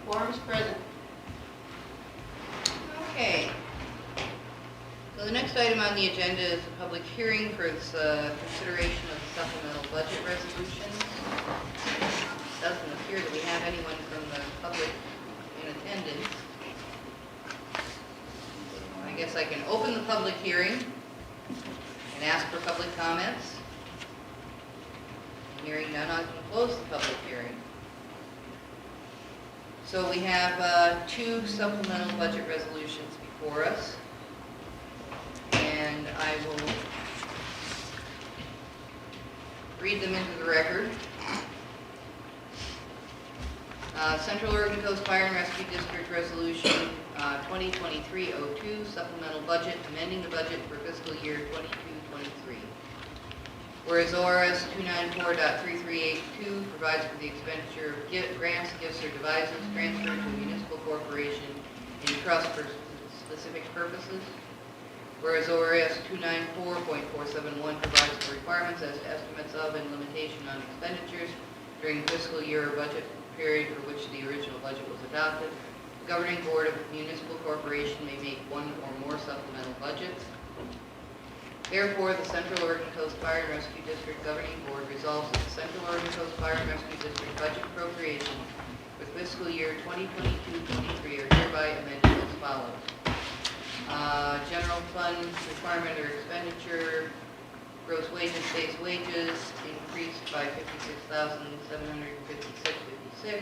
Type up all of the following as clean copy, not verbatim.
Quorum is present. Okay. So the next item on the agenda is a public hearing for its consideration of the supplemental budget resolution. It doesn't appear that we have anyone from the public in attendance. I guess I can open the public hearing and ask for public comments. Hearing none, I can close the public hearing. So we have two supplemental budget resolutions before us, and I will read them into the record. Central Oregon Coast Fire and Rescue District Resolution 2023-02, supplemental budget, amending the budget for fiscal year 22-23. Whereas ORS 294.3382 provides for the expenditure of grants, gifts, or devices transferred to a municipal corporation in trust for specific purposes. Whereas ORS 294.471 provides for requirements as to estimates of and limitation on expenditures during the fiscal year or budget period for which the original budget was adopted. The governing board of a municipal corporation may make one or more supplemental budgets. Therefore, the Central Oregon Coast Fire and Rescue District Governing Board resolves that the Central Oregon Coast Fire and Rescue District budget appropriation for fiscal year 2022-23 are hereby amended as follows. General fund requirement or expenditure, gross wages, base wages increased by $56,756.56.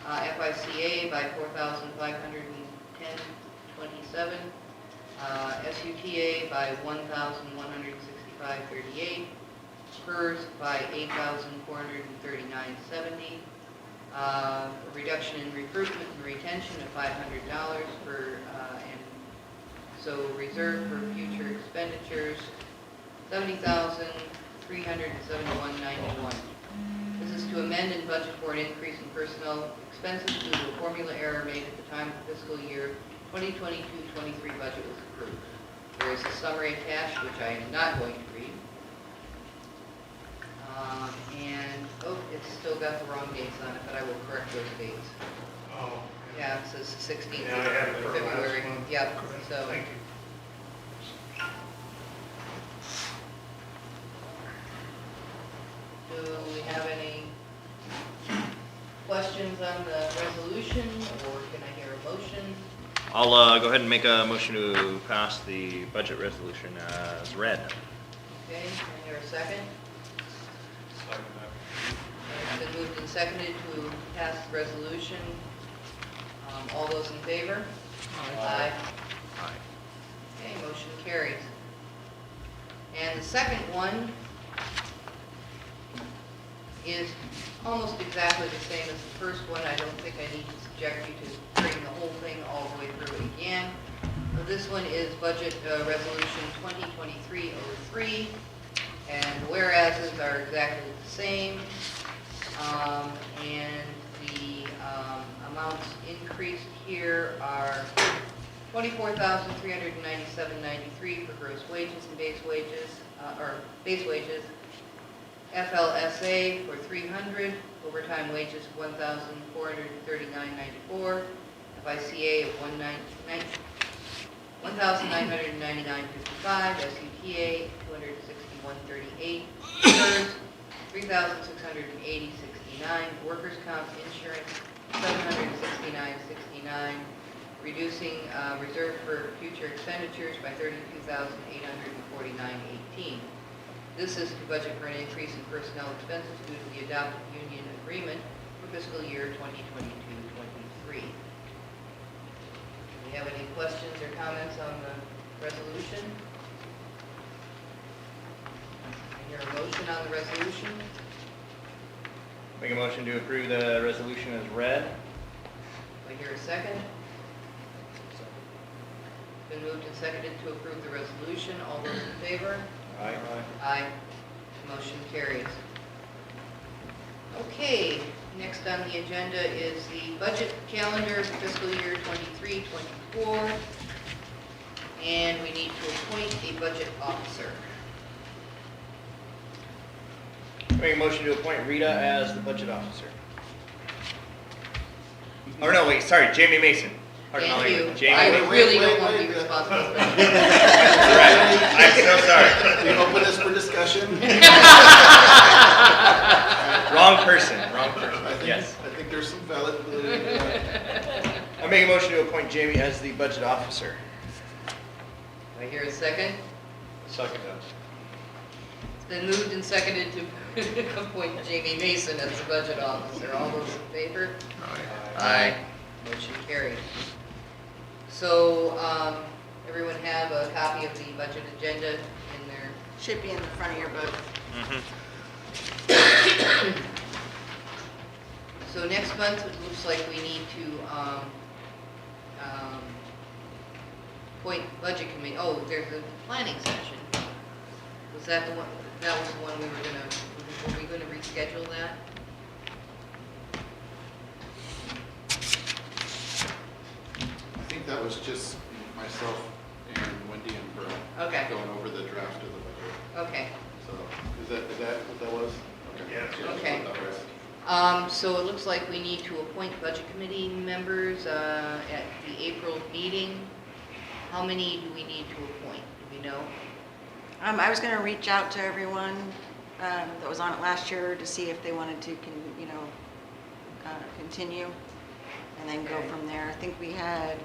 FICA by $4,510.27. SUTA by $1,165.38, PERS by $8,439.70, a reduction in recruitment and retention of $500 for, and so reserve for future expenditures, $70,371.91. This is to amend and budget for an increase in personnel expenses due to a formula error made at the time of the fiscal year 2022-23 budget was approved. There is a summary attached, which I am not going to read. It's still got the wrong dates on it, but I will correct those dates. Oh. Yeah, it says 16th Yeah, I had it of for last February. month. Yep, Okay, so. Thank you. Do we have any questions on the resolution, or can I hear a motion? I'll go ahead and make a motion to pass the budget resolution as read. Okay, can I hear a second? Second It's been moved and seconded to pass the resolution. All those in favor? Aye. Aye. Okay, motion carries. And the second one is almost exactly the same as the first one. I don't think I need to subject you to bring the whole thing all the way through it again. So this one is Budget Resolution 2023-03, and the whereases are exactly the same. And the amounts increased here are $24,397.93 for gross wages and base wages, FLSA for $300, overtime wages of $1,439.94, FICA of $1,999.55, SUTA $261.38, PERS $3,680.69, workers' comp insurance $769.69, reducing reserve for future expenditures by $32,849.18. This is to budget for an increase in personnel expenses due to the adopted union agreement for fiscal year 2022-23. Do we have any questions or comments on the resolution? I hear a motion on the resolution. Make a motion to approve the resolution as read. Do I hear a second? Been moved and seconded to approve the resolution. All those in favor? Aye. Aye. Motion carries. Okay, next on the agenda is the budget calendar for fiscal year 23-24, and we need to appoint a budget officer. Make a motion to appoint Rita as the budget officer. Oh, no, wait, sorry, Jamie Mason. Pardon my Thank you. language. Jamie I Mason. really wait, don't want to wait, be wait. responsible for that. That's right. I'm so sorry. We open this for discussion. Wrong person, yes. I think there's some valid validity to that. I make a motion to appoint Jamie as the budget officer. Do I hear a second? Second that. It's been moved and seconded to appoint Jamie Mason as the budget officer. All those in favor? Aye. Motion carried. So, everyone have a copy of the budget agenda in their, Should be in the front of your book. Mhm. so next month, it looks like we need to, appoint budget committee. Oh, there's a planning session. Was that the one, that was the one we were gonna reschedule that? I think that was just myself and Wendy and Pearl Okay, going over the draft of the budget. okay. So, is that what that was? Okay. Yeah. that's Okay. what that was. So it looks like we need to appoint budget committee members at the April meeting. How many do we need to appoint? Do we know? I was going to reach out to everyone that was on it last year to see if they wanted to, continue, and then go Okay. from there. I think we had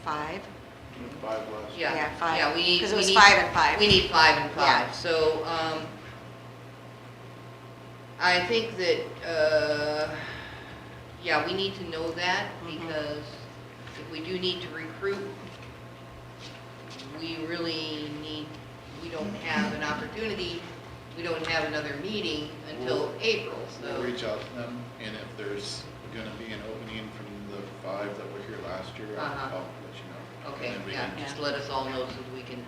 5. 5 last. Yeah, 5. yeah, we need. Because it we was need- 5 and 5. We need 5 and 5. Yeah. So, I think that, yeah, we need to know that Mhm. because if we do need to recruit, we really need, we don't have an opportunity, we don't have another meeting until April, We'll so. reach out to them, and if there's gonna be an opening from the 5 that were here last year, Uh-huh. I'll let you know. Okay, And then we yeah, can just let us all know so that we can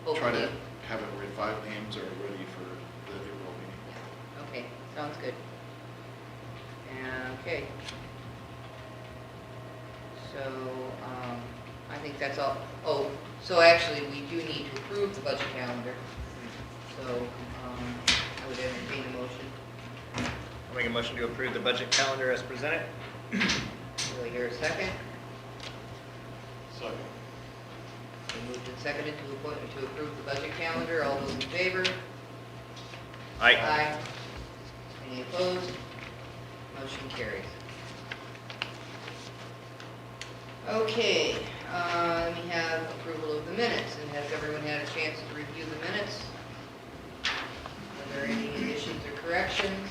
try to hopefully. have it where 5 names are ready for the April meeting. Okay, sounds good. Okay. So, I think that's all. Oh, so actually, we do need to approve the budget calendar. So, I would entertain a motion. I'll make a motion to approve the budget calendar as presented. Do I hear a second? Second. Been moved and seconded to approve the budget calendar. All those in favor? Aye. Any opposed? Motion carries. Okay, we have approval of the minutes, and has everyone had a chance to review the minutes? Are there any additions or corrections?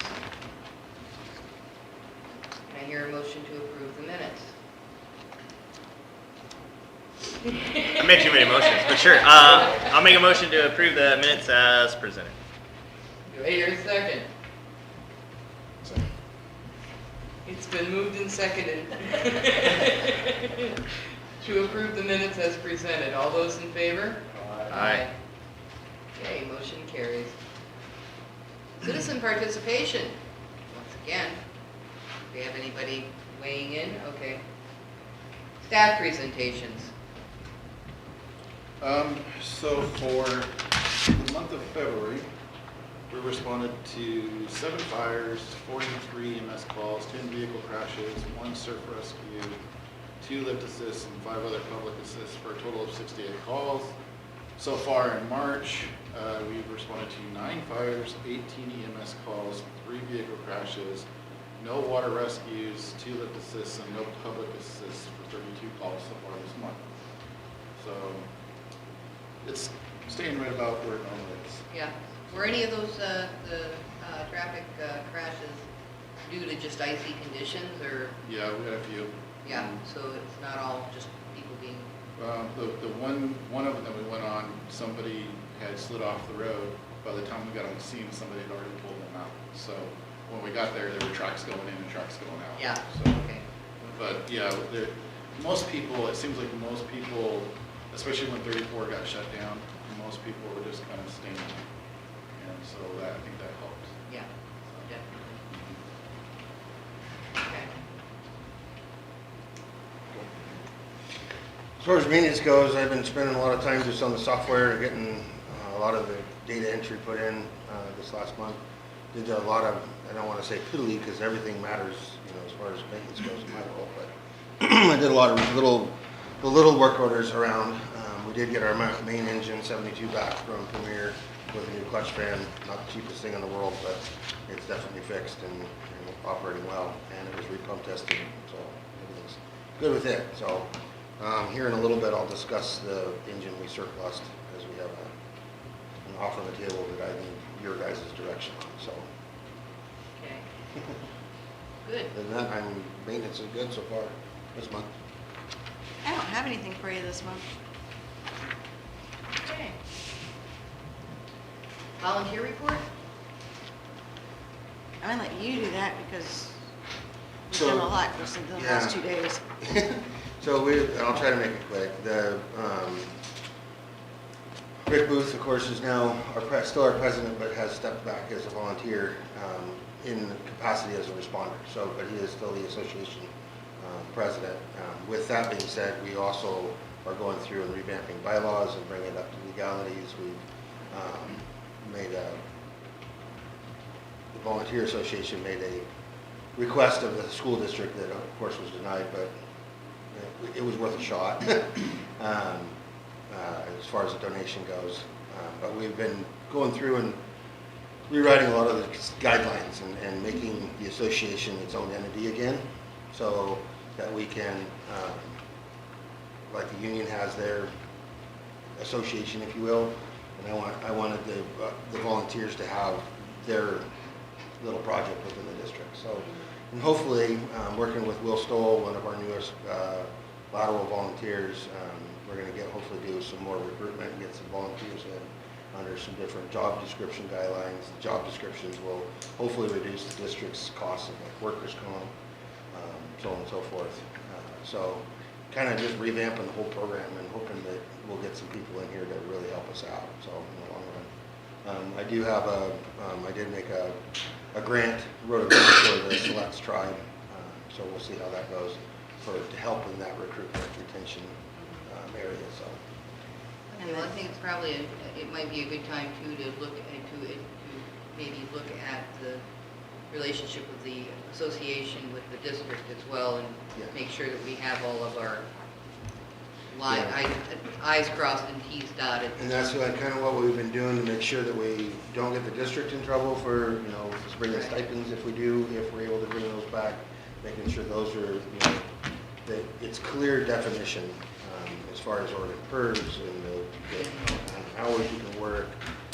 Can I hear a motion to approve the minutes? I made too many motions, but sure. I'll make a motion to approve the minutes as presented. Do I hear a second? Second. It's been moved and seconded to approve the minutes as presented. All those in favor? Aye. Okay, motion carries. Citizen participation, once again. Do we have anybody weighing in? Okay. Staff presentations. So for the month of February, we responded to 7 fires, 43 EMS calls, 10 vehicle crashes, 1 surf rescue, 2 lift assists, and 5 other public assists for a total of 68 calls. So far in March, we've responded to 9 fires, 18 EMS calls, 3 vehicle crashes, no water rescues, 2 lift assists, and no public assists for 32 calls so far this month. So it's staying right about where it normally is. Yeah. Were any of those, the traffic crashes due to just icy conditions or, Yeah, we had a few. yeah, so it's not all just people being, The one of them that we went on, somebody had slid off the road. By the time we got on the scene, somebody had already pulled them out. So when we got there were trucks going in and trucks going out. yeah, So, okay. but yeah, most people, it seems like most people, especially when 34 got shut down, most people were just kind of staying. And so I think that helped. Yeah, So, definitely. Okay. As far as maintenance goes, I've been spending a lot of time just on the software and getting a lot of the data entry put in this last month. did a lot of, I don't want to say piddly, because everything matters, you know, as far as maintenance goes in my role, but I did a lot of the little work orders around. We did get our main engine 72 back from Premier with a new clutch fan, not the cheapest thing in the world, but it's definitely fixed and operating well, and it was repump tested, so everything's good with it. So here in a little bit, I'll discuss the engine we surplused, as we have an offer on the table that I need your guys' direction on, so. Okay. Good. Other than that, maintenance is good so far this month. I don't have anything for you this month. Okay. Volunteer report? I'm gonna let you do that because we've So, done a lot just in the last yeah. 2 days. So I'll try to make it quick. Rick Booth, of course, is now still our president, but has stepped back as a volunteer in capacity as a responder. So, but he is still the association president. With that being said, we also are going through and revamping bylaws and bringing it up to legalities. We've made the volunteer association made a request of the school district that, of course, was denied, but it was worth a shot as far as the donation goes. But we've been going through and rewriting a lot of the guidelines and making the association its own entity again, so that we can, like the union has their association, if you will, and I wanted the volunteers to have their little project within the district. So, and hopefully, working with Will Stoll, one of our newest lateral volunteers, we're going to hopefully do some more recruitment and get some volunteers in under some different job description guidelines. The job descriptions will hopefully reduce the district's costs of like workers' comp, so on and so forth. So kind of just revamping the whole program and hoping that we'll get some people in here to really help us out, so in the long run. I do have I did make a grant, wrote a grant for the Selects Tribe, so we'll see how that goes to help in that recruitment retention area, so. Okay, well, I think it's probably, it might be a good time too to look into it, to maybe look at the relationship with the association with the district as well, and Yeah. make sure that we have all of our Yeah. I's crossed and T's dotted. And that's kind of what we've been doing to make sure that we don't get the district in trouble for, you know, just bringing Right. stipends if we do, if we're able to bring those back, making sure those are, you know, that it's clear definition as far as order PERS and the hours you can work,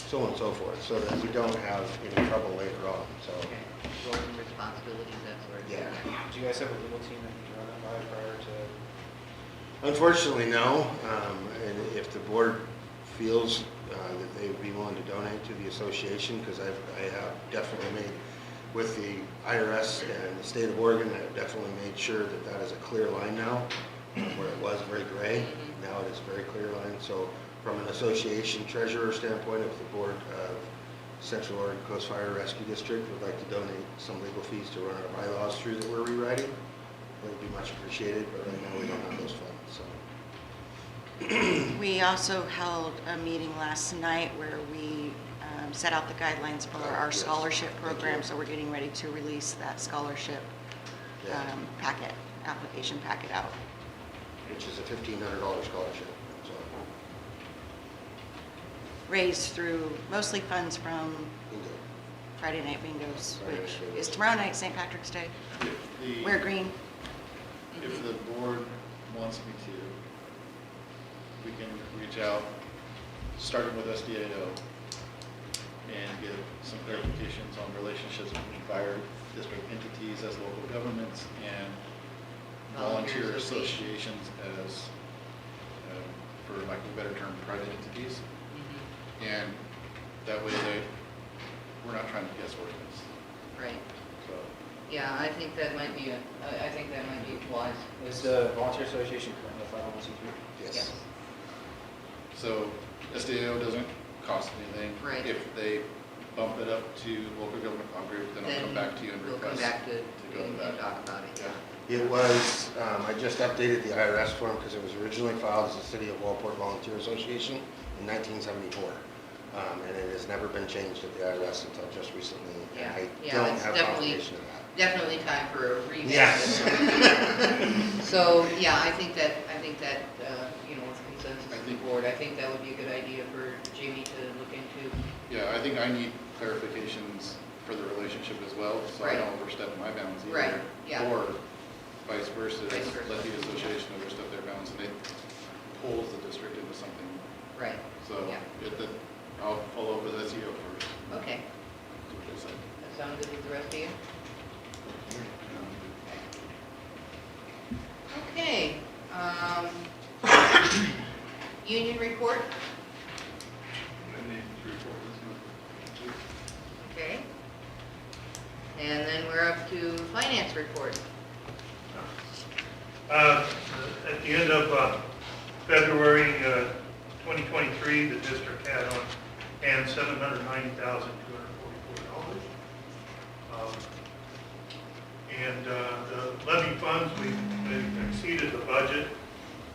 so on and so forth, so that we don't have any trouble later on, so. Okay, roles and responsibilities, that sort of thing. Yeah. Do you guys have a legal team that you run it by prior to? Unfortunately, no. And if the board feels that they would be willing to donate to the association, because I have definitely made, with the IRS and the state of Oregon, I've definitely made sure that that is a clear line now, where it was very gray. Now it is a very clear line. So from an association treasurer standpoint, if the board of Central Oregon Coast Fire Rescue District would like to donate some legal fees to run our bylaws through that we're rewriting, it would be much appreciated, but right now we don't have those funds, so. We also held a meeting last night where we set out the guidelines for our Yes. scholarship Thank program, you. so we're getting ready to release that scholarship Yeah. application packet out. Which is a $1,500 scholarship, so. Raised through mostly funds from bingo. Friday Night Bingos, Friday which Night Bingos. is tomorrow night, St. Patrick's Day. If Wear green. If the board wants me to, we can reach out, starting with SDAO, and get some clarifications on relationships between fire district entities as local governments and volunteer Volunteer associations as, for lack of a better term, private entities. Mhm. And that way we're not trying to guesswork this, Right, so. yeah, I think that might be wise. Is the volunteer association currently a 501c3? Yes. So SDAO doesn't cost anything. Right. If they bump it up to local government law group, then I'll come back to you and We'll come request. back to go with that. talk about it, yeah. It was, I just updated the IRS form because it was originally filed as the City of Wellport Volunteer Association in 1974. And it has never been changed at the IRS until just recently. And I Yeah, don't it's have definitely- confirmation of that. Definitely time for a revamp. Yes. So, yeah, I think that, you know, with consensus I of the think- board, I think that would be a good idea for Jamie to look into. Yeah, I think I need clarifications for the relationship as well, so I Right. don't overstep my bounds either. Right, yeah. Or vice versa, Vice versa. let the association overstep their bounds and it pulls the district into something. Right, So, Yeah. I'll follow up with SEO first, okay. see what they say. That sound good with the rest of you? Okay, union report, okay. And then we're up to finance report. At the end of February 2023, the district had on hand $790,244. And the levy funds, we exceeded the budget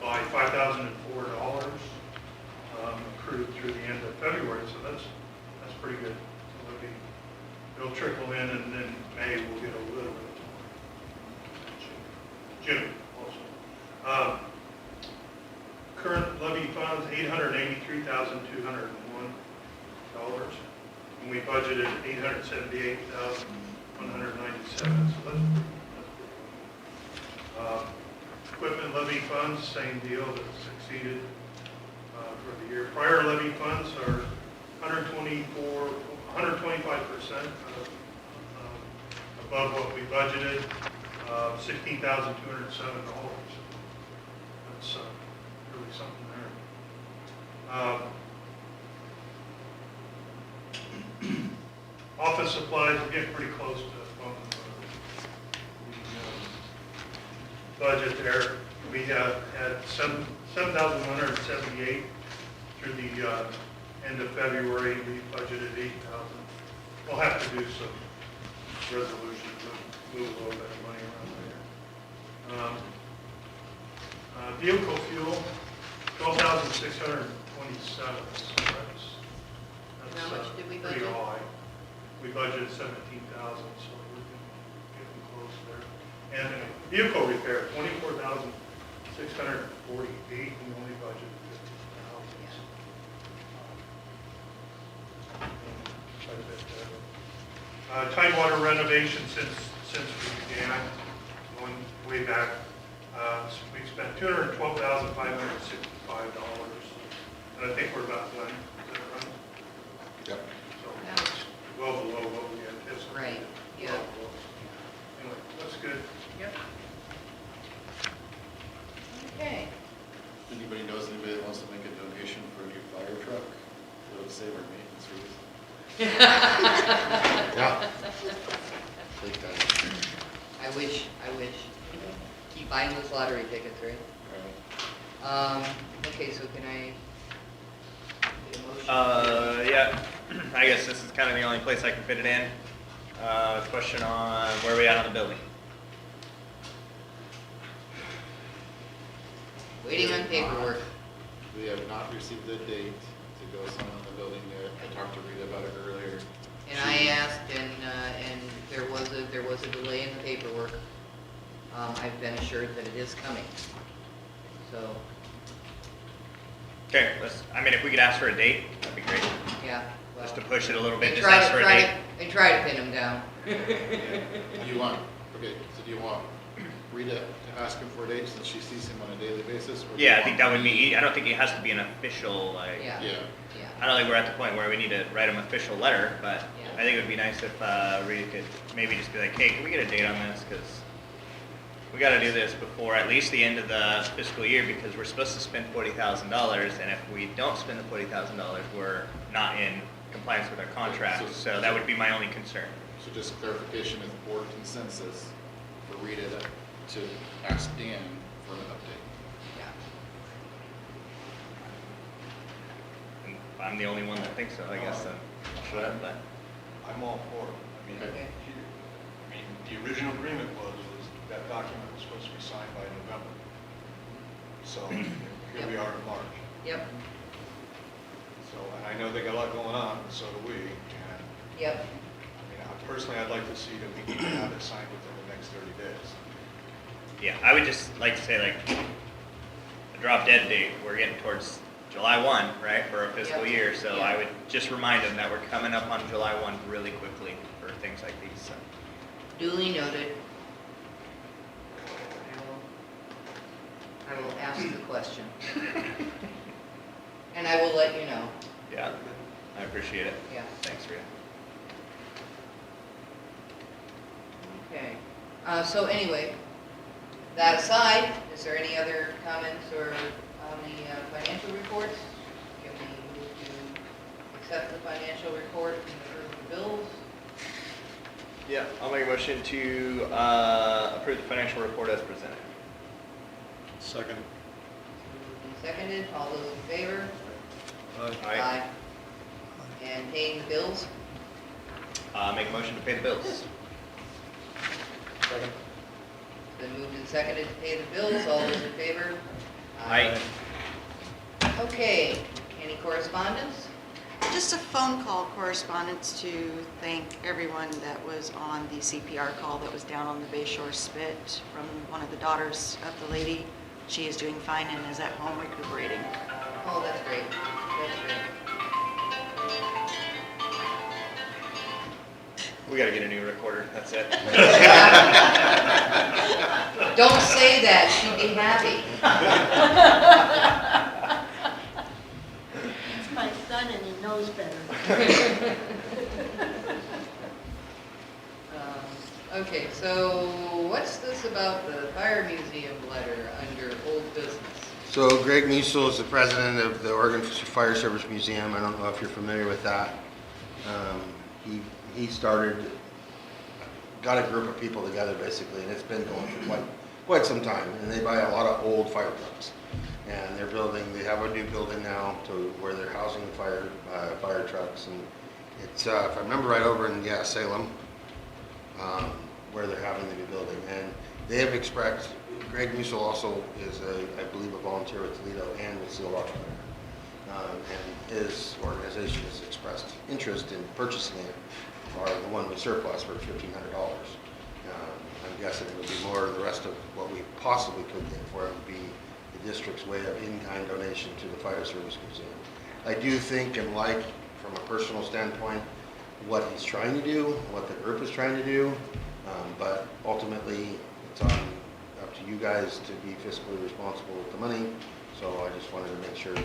by $5,004 accrued through the end of February, so that's pretty good. It'll trickle in, and then May we'll get a little bit more. June also. Current levy funds, $883,201, and we budgeted $878,197, so that's pretty good. Equipment levy funds, same deal, that's exceeded for the year. Prior levy funds are 125% above what we budgeted, $16,207. That's really something there. Office supplies, we're getting pretty close to bumping the budget there. We had 7,178 through the end of February. We budgeted 8,000. We'll have to do some resolutions to move a little bit of money around there. Vehicle fuel, 12,627. So that's How much did we pretty budget? high. We budgeted 17,000, so we're getting close there. And vehicle repair, 24,648. We only budgeted 15,000. Tidewater renovation since we began, going way back, we spent $212,565, and I think we're about done. Is that right? Yep. So Yeah. it's well below what we anticipated. Right, yeah. Well below. Anyway, that's good. Yep. Okay. Anybody knows anybody that wants to make a donation for a new fire truck? That would save our maintenance fees. Yeah. Big time. I wish. Keep buying those lottery tickets, right? Okay, so can I get a motion? Yeah, I guess this is kind of the only place I can fit it in. Question on where are we at on the building? Waiting on paperwork. We have not received the date to go sign on the building yet. I talked to Rita about it earlier. And I asked, and there was a delay in the paperwork. I've been assured that it is coming. So, Okay, if we could ask for a date, that'd be great. yeah. Well, Just to push it a little bit, and just try ask to for a try date. to and try to pin them down. Do you want Rita to ask him for a date since she sees him on a daily basis? Or do you Yeah, I want think that would me- be, I don't think it has to be an official, like, Yeah. Yeah. Yeah. I don't think we're at the point where we need to write them an official letter, but Yeah. I think it would be nice if Rita could maybe just be like, hey, can we get a date on this? Because we got to do this before at least the end of the fiscal year, because we're supposed to spend $40,000, and if we don't spend the $40,000, we're not in compliance with our contract. So that would be my only concern. So just clarification is board consensus for Rita to ask Dan for an update. Yeah. And I'm the only one that thinks so, I guess. But I'm all for it. Okay. The original agreement was that document was supposed to be signed by November. So here we are in March. Yep. So So, and I know they got a lot going on, and so do we, and, Yep. I mean, personally, I'd like to see that we can have it signed within the next 30 days. Yeah, I would just like to say, like, a drop dead date, we're getting towards July 1, right, for a fiscal Yep. year, so Yeah. I would just remind them that we're coming up on July 1 really quickly for things like these, so. Duly noted. I will ask the question. And I will let you know, Yeah, I appreciate it. yeah. Thanks, Rita. Okay, so anyway, that aside, is there any other comments or on the financial reports? Can we move to accept the financial report and approve the bills? Yeah, I'll make a motion to approve the financial report as presented. Second. Moved and seconded, all those in favor? Aye. And paying the bills? Make a motion to pay the bills. Second. It's been moved and seconded to pay the bills, all those in favor? Aye. Okay, any correspondence? Just a phone call correspondence to thank everyone that was on the CPR call that was down on the Bay Shore Spit from one of the daughters of the lady. She is doing fine and is at home recuperating. Oh, that's great, that's great. We gotta get a new recorder, that's it. Don't say that, she'd be happy. It's my son and he knows better. Okay, so what's this about the fire museum letter under old business? So Greg Musil is the president of the Oregon Fire Service Museum. I don't know if you're familiar with that. He started, got a group of people together basically, and it's been going for quite some time. And they buy a lot of old fire trucks. And they have a new building now to where they're housing fire trucks. And it's, if I remember right, over in Salem, where they're having the new building. And they have expressed, Greg Musil also is, I believe, a volunteer with Toledo and with Seal Rock Fire. And his organization has expressed interest in purchasing it, or the one with surplus for $1,500. I'm guessing it would be more of the rest of what we possibly could get for it would be the district's way of in-kind donation to the Fire Service Museum. I do think and like, from a personal standpoint, what he's trying to do, what the group is trying to do, but ultimately it's up to you guys to be fiscally responsible with the money. So I just wanted to make sure that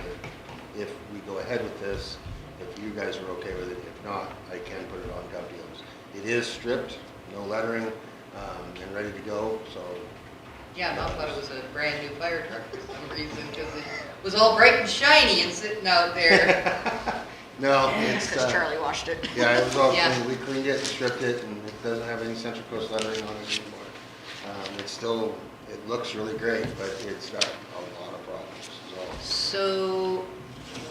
if we go ahead with this, if you guys are okay with it. If not, I can put it on Gov Deals. It is stripped, no lettering, and ready to go, so. Yeah, Mom thought it was a brand new fire truck for some reason, because it was all bright and shiny and sitting out there. No, it's, Because Charlie washed it. yeah, it was all Yeah. clean. We cleaned it and stripped it, and it doesn't have any Central Coast lettering on it anymore. It's still, it looks really great, but it's got a lot of problems, so. So,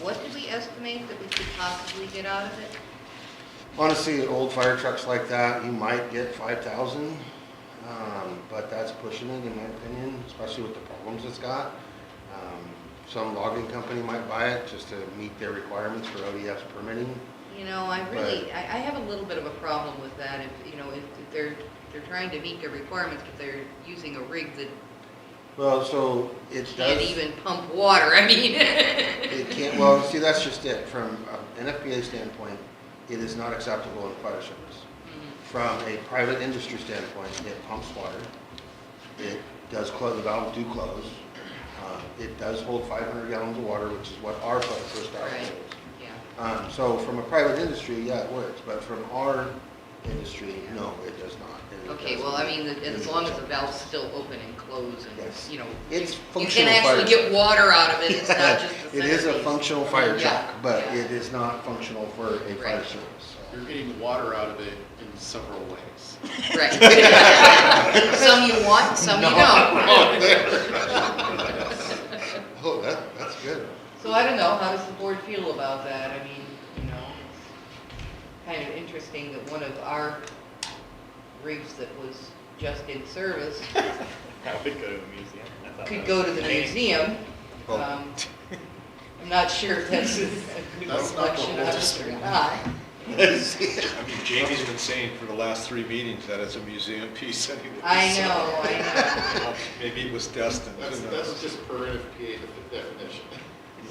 what did we estimate that we could possibly get out of it? Honestly, old fire trucks like that, you might get 5,000, but that's pushing it in my opinion, especially with the problems it's got. Some logging company might buy it just to meet their requirements for ODS permitting. You know, I have a little bit of a problem with that, if they're trying to meet their requirements, but they're using a rig that Well, so it does. can't even pump water, I mean. It can't, well, see, that's just it. From an FBA standpoint, it is not acceptable in fire service. From a private industry standpoint, it pumps water. It does close, the valves do close. It does hold 500 gallons of water, which is what our first valve Right. holds. Yeah. So from a private industry, yeah, it works, but from our industry, no, it does not. And it Okay, doesn't- well, I mean, as long as the valve's still open and closed Yes. and, It's you can functional actually fire. get water out of it, it's not just the It is a centerpiece. functional fire Yeah, truck, but yeah. it is not functional for a fire Right. service. so. You're getting water out of it in several ways. Right. Some you want, some you don't. Oh, that's good. So I don't know, how does the board feel about that? I mean, it's kind of interesting that one of our rigs that was just in service That would go to a museum. I thought could that go was to the amazing. museum. Oh. I'm not sure if that's a good That's not the reflection whole of it or district. not. I mean, Jamie's been saying for the last 3 meetings that it's a museum piece anyway. I so- know. Maybe it was destined. That's, who that's knows? just per NFPA definition.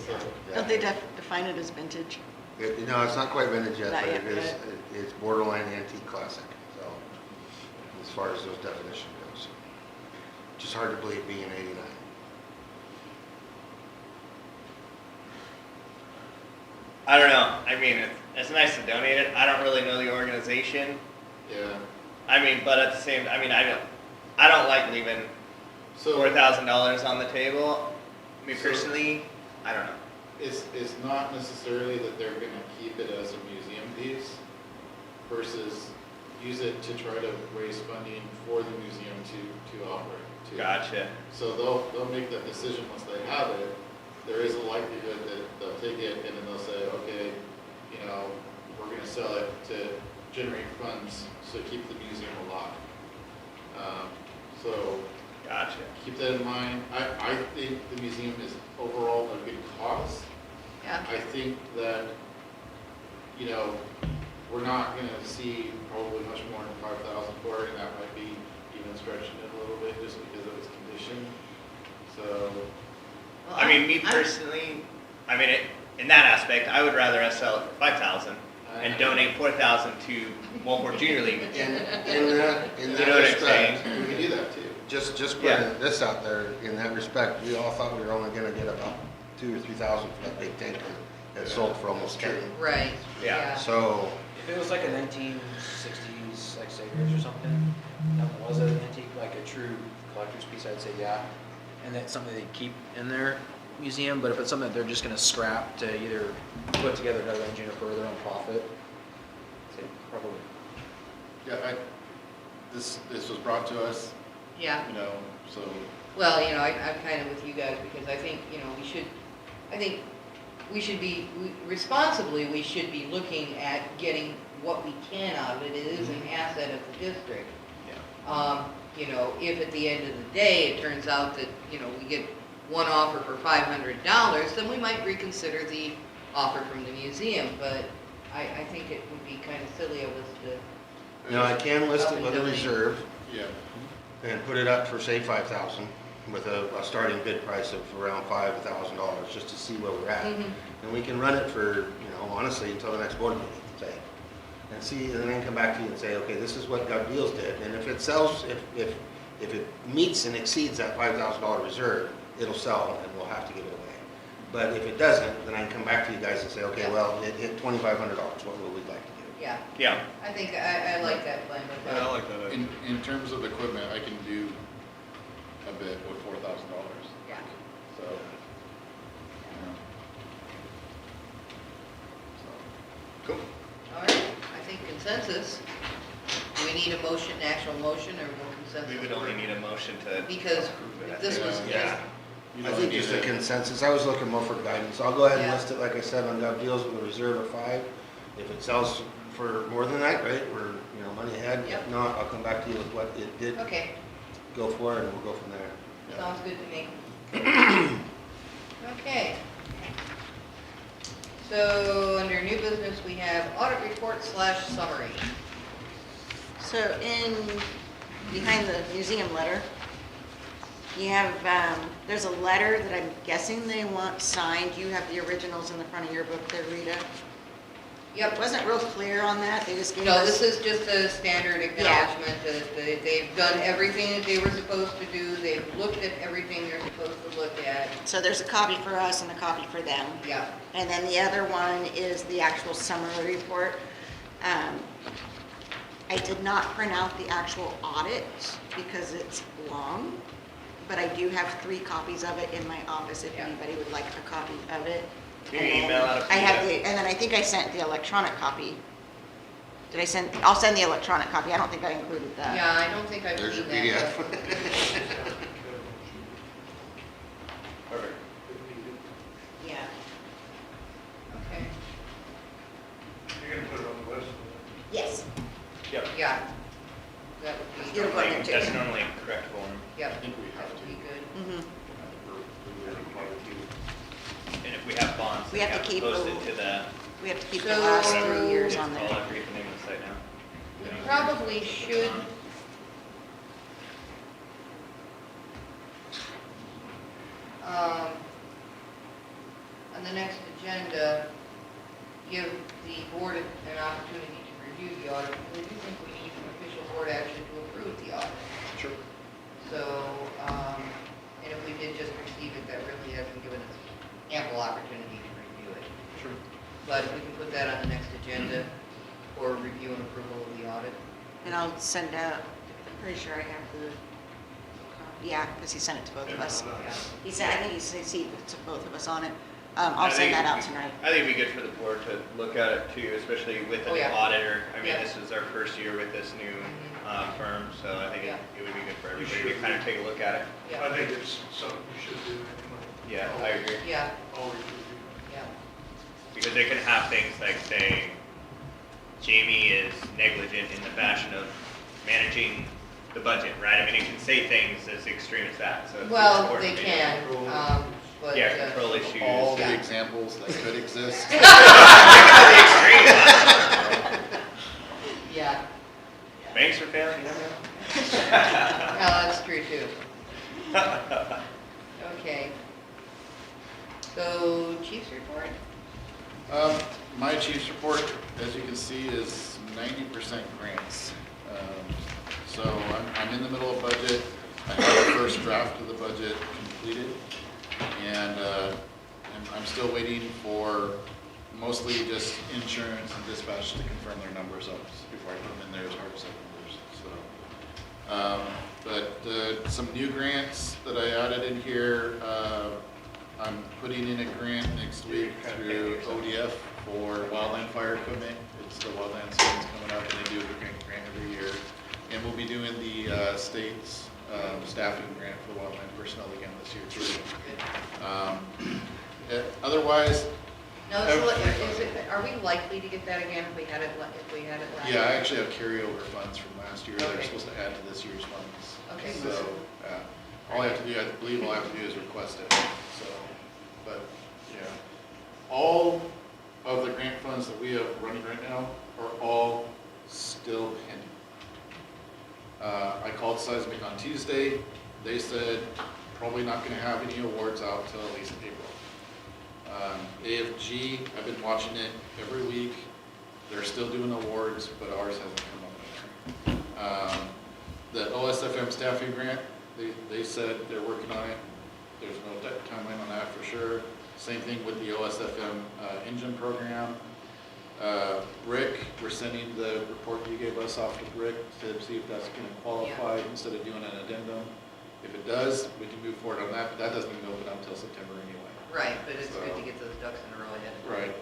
So, Don't they define it as vintage? No, it's not quite vintage yet, Not but yet, it is, but- it's borderline antique classic, so, as far as those definition goes. Just hard to believe being 89. I don't know. I mean, it's nice to donate it. I don't really know the organization. Yeah. I mean, but at the same, I mean, I don't like leaving So $4,000 on the table. Me So- personally, I don't know. it's not necessarily that they're gonna keep it as a museum piece versus use it to try to raise funding for the museum to operate. too. Gotcha. So they'll make that decision once they have it. There is a likelihood that they'll take it and then they'll say, okay, you know, we're gonna sell it to generate funds, so keep the museum alive. So Gotcha. keep that in mind. I think the museum is overall a good cause. Yeah, I think that, you know, we're not gonna see probably much more than 5,000 for it, and that might be even stretching it a little bit just because of its condition. So, well, I mean, me I'm- personally, I mean, in that aspect, I would rather us sell it for 5,000 and donate 4,000 to Walport Junior League. In that You know what I'm saying? respect, we can do that too. just Yeah. putting this out there, in that respect, we all thought we were only gonna get about 2,000 or 3,000 for that big tanker that sold for almost 10. Right, Yeah. yeah. So, If it was like a 1960s, like Sagers or something, that was an antique, like a true collector's piece, I'd say yeah. And that's something they keep in their museum, but if it's something that they're just gonna scrap to either put together another engine or for their own profit, I'd say probably. Yeah, this was brought to us, Yeah, you know, so. well, you know, I'm kind of with you guys because I think, you know, I think we should be, responsibly, we should be looking at getting what we can out of it. It is an asset of the district. You know, if at the end of the day, it turns out that, you know, we get one offer for $500, then we might reconsider the offer from the museum, but I think it would be kind of silly of us to, now I can list it with a Donate. reserve Yeah. and put it up for, say, 5,000 with a starting bid price of around $5,000, just to see where we're at. Mhm. And we can run it for, you know, honestly, until the next board meeting, say. And see, and then come back to you and say, okay, this is what Gov Deals did. And if it sells, if it meets and exceeds that $5,000 reserve, it'll sell and we'll have to give it away. But if it doesn't, then I can come back to you guys and say, okay, Yeah. well, it hit $2,500, what would we like to do? yeah. Yeah. I think, I like that plan. Yeah, I like that. In terms of equipment, I can do a bit with $4,000. Yeah. So, Cool. All right, I think consensus. Do we need a motion, actual motion, or will consensus? We would only need a motion to Because approve it. if this was Yeah. just, you I don't think need just a to- consensus, I was looking more for guidance, I'll go ahead and Yeah. list it, like I said, on Gov Deals with a reserve of 5. If it sells for more than that, great, we're, you know, money ahead. Yep. If not, I'll come back to you with what it did okay, go for, and we'll go from there. sounds good to me. Okay. So, under new business, we have audit report / summary. So behind the museum letter, you have, there's a letter that I'm guessing they want signed. You have the originals in the front of your book there, Rita. It Yep. wasn't real clear on that, they just gave No, us. this is just a standard acknowledgement that they've done everything that they were supposed to do. They've looked at everything they're supposed to look at. So there's a copy for us and a copy for them. Yeah, And then the other one is the actual summary report. I did not print out the actual audit because it's long, but I do have 3 copies of it in my office if Yeah. anybody would like a copy of it. Can you And then email out a I have PDF? and then I think I sent the electronic copy. I'll send the electronic copy. I don't think I included that. yeah, I don't think I've There's your seen that. PDF. but- Perfect. Yeah. Okay, You're gonna put it on the list? Yes. Yep. yeah. That would be, You're going to. That's normally correct form. yeah, I think we that have would to. be good. Mhm. And if we have bonds We have to keep Posted the- to the, We have to keep the So- last whatever 3 years it's on called, there. I forget the name of the site now. We probably should, on the next agenda, give the board an opportunity to review the audit, because I do think we need some official board action to approve the audit. Sure. So, and if we did just receive it, that really hasn't given us ample opportunity to review it. Sure. But we can put that on the next agenda for review and approval of the audit. And I'll send out, I'm pretty sure I have the, yeah, because he sent it to both of us. He said, I think he CC'd to both of us on it. I I'll send think that out it'd be- tonight. I think it'd be good for the board to look at it too, especially with Oh, an yeah. auditor. I mean, Yeah. this is our first year with this new Mhm. firm, so I think Yeah. it would be good for You everybody to should. kind of take a look at it. Yeah, I think it's something we should do anyway. Yeah, I agree. yeah, Always review. yeah. Because they can have things like saying Jamie is negligent in the fashion of managing the budget, right? I mean, it can say things as extreme as that, so. it's Well, important they to- can, but. Yeah, control issues. All the Yeah. examples that could exist. The extreme, huh? Yeah, Banks are failing, you never know. no, that's true too. Okay. So, chief's report? My chief's report, as you can see, is 90% grants. So I'm in the middle of budget. I have the first draft of the budget completed. And I'm still waiting for mostly just insurance and dispatch to confirm their numbers up before I put them in there as hard set numbers. But some new grants that I added in here, I'm putting in a grant next week through ODF for wildland fire equipment. It's the wildland season's coming up and they do a grant every year. And we'll be doing the state's staffing grant for the wildland personnel again this year too. Otherwise, No, are we likely to get that again if we had it last year? yeah, I actually have carryover funds from last year that are Okay. supposed to add to this year's funds. Okay. So, all I have to do, I believe all I have to do is request it, so, but, yeah. All of the grant funds that we have running right now are all still pending. I called Seismic on Tuesday, they said probably not gonna have any awards out till at least April. AFG, I've been watching it every week. They're still doing awards, but ours hasn't come up yet. The OSFM staffing grant, they said they're working on it. There's no timeline on that for sure. Same thing with the OSFM engine program. Rick, we're sending the report you gave us off to Rick to see if that's going to qualify instead of doing an addendum. If it does, we can move forward on that, but that doesn't even open up until September anyway. Right, but it's good So- to get those ducks in a row ahead.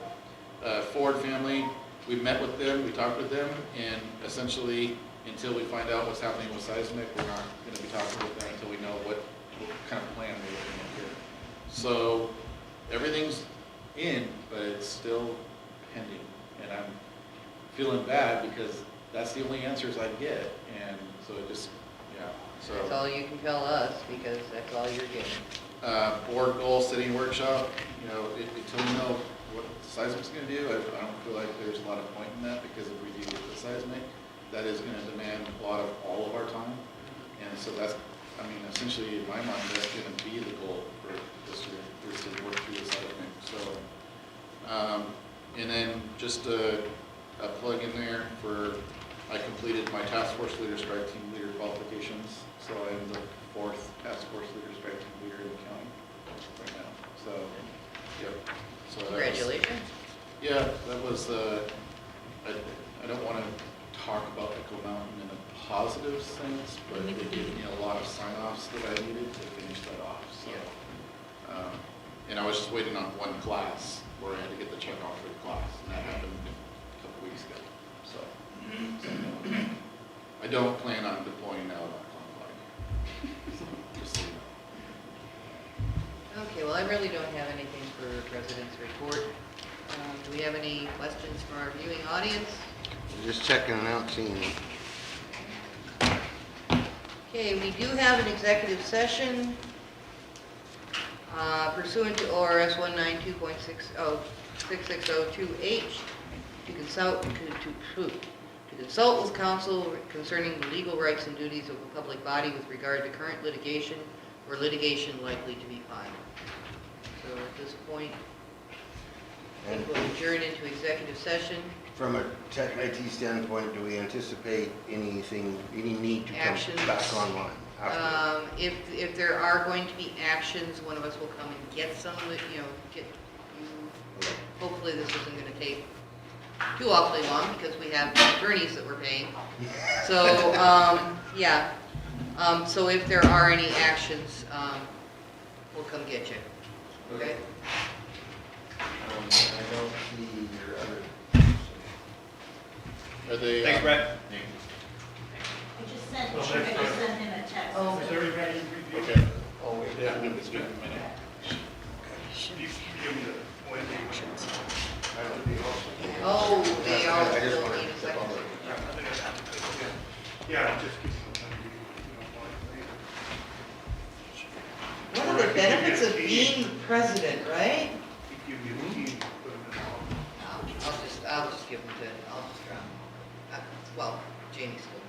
Right. Ford family, we met with them, we talked with them, and essentially, until we find out what's happening with seismic, we're not gonna be talking with them until we know what kind of plan we're looking at here. So, everything's in, but it's still pending, and I'm feeling bad because that's the only answers I get, and so it just, yeah, so. That's all you can tell us, because that's all you're getting. Board goal setting workshop, until we know what seismic's gonna do, I don't feel like there's a lot of point in that because if we do the seismic, that is gonna demand a lot of all of our time. And so that's, essentially in my mind, that's gonna be the goal for this year, is to work through the seismic, so. And then just a plug in there for, I completed my task force leader, strike team leader qualifications, so I am the 4th task force leader, strike team leader in the county right now, so, yep. So that was- Congratulations. Yeah, that was, I don't want to talk about Echo Mountain in a positive sense, but it gave me a lot of sign-offs that I needed to finish that off, so. And I was just waiting on one class where I had to get the check off for the class, and that happened a couple weeks ago, so. I don't plan on deploying now on Klondike. Just so you know. Okay, well, I really don't have anything for President's report. Do we have any questions from our viewing audience? Just checking it out, seeing. Okay, we do have an executive session Pursuant to ORS 192.602H, to consult with counsel concerning the legal rights and duties of a public body with regard to current litigation or litigation likely to be filed. So at this point, I think we'll adjourn into executive session. From a tech IT standpoint, do we anticipate any need to come Actions. back online after? If there are going to be actions, one of us will come and get some of it, get you, hopefully this isn't gonna take too awfully long, because we have attorneys that we're paying. So, yeah, so if there are any actions, we'll come get you, okay? I don't see your other. Are they? Thanks, Brett. I just sent, Well, I next just time. sent him a text. Oh. Is everybody reviewed? Okay. Oh, we have to do this in a minute. You give me the Wendy. Oh, they all I just still wanted need a to step second. on it. Yeah, just give me something. One of the benefits of being the president, right? Give you the key, put them in the office. I'll just give them to, I'll just drop them. Well, Jamie's still